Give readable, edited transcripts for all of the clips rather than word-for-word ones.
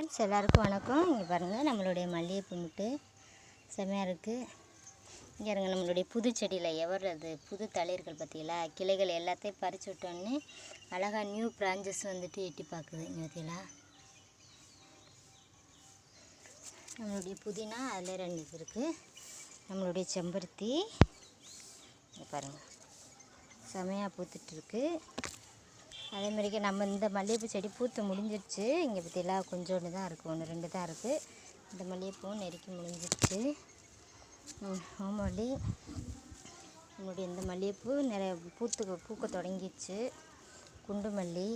Friends, எல்லாருக்கும் வணக்கம். இங்கே பாருங்கள், நம்மளுடைய மல்லிகைப்பூ முட்டு செம்மையாக இருக்குது. இங்கே இருங்க, நம்மளுடைய புது செடியில் எவரது புது தளிர்கள் பார்த்தீங்களா, கிளைகள் எல்லாத்தையும் பறித்து விட்டோன்னே அழகாக நியூ பிரான்ச்சஸ் வந்துட்டு எட்டி பார்க்குது. இங்கே பார்த்தீங்களா, நம்மளுடைய புதினா அதில் 2 இது இருக்குது. நம்மளுடைய செம்பருத்தி இங்கே பாருங்கள் செம்மையாக பூத்துட்ருக்கு. அதே மாதிரிக்கு நம்ம இந்த மல்லிகைப்பூ செடி பூத்து முடிஞ்சிருச்சு. இங்கே பற்றியெல்லாம் கொஞ்சோண்டு தான் இருக்குது, 1 2 தான் இருக்குது. இந்த மல்லிகைப்பூவும் நெருக்கி முடிஞ்சிருச்சு. ஓமவல்லி, நம்மளுடைய இந்த மல்லிகைப்பூ நிறைய பூக்க தொடங்கிடுச்சு. குண்டு மல்லி,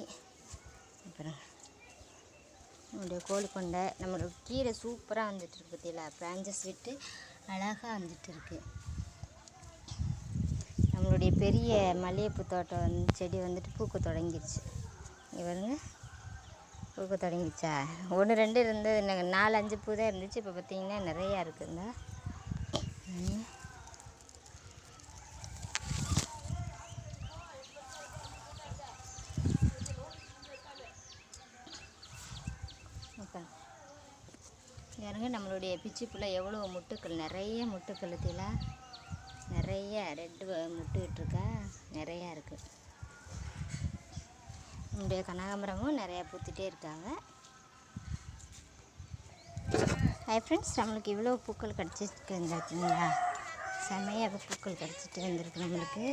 அப்புறம் நம்மளுடைய கோழிக்கொண்டை, நம்மளோட கீரை சூப்பராக வந்துட்டுருக்கு. பற்றியெல்லாம் பிரான்ச்சஸ் விட்டு அழகாக வந்துட்டு இருக்குது. நம்மளுடைய பெரிய மல்லிகைப்பூ தோட்டம் செடி வந்துட்டு பூக்க தொடங்கிடுச்சு. இங்கே பாருங்க, பூக்க தொடங்கிடுச்சா. 1 2 இருந்தது, 4 5 பூ தான் இருந்துச்சு. இப்போ பார்த்திங்கன்னா நிறையா இருக்குங்க. பாருங்க, நம்மளுடைய பிச்சிப்பூவில் எவ்வளோ முட்டுக்கள், நிறைய முட்டுக்கள் பார்த்தீங்களா, நிறைய ரெட்டு முட்டு விட்டுருக்கா, நிறையா இருக்குது. நம்முடைய கனகாம்பரமும் நிறையா பூத்துட்டே இருக்காங்க. ஹாய் ஃப்ரெண்ட்ஸ், நம்மளுக்கு இவ்வளோ பூக்கள் கிடச்சிருக்கு பார்த்தீங்களா, செம்மையாக பூக்கள் கிடச்சிட்டு வந்திருக்கு நம்மளுக்கு.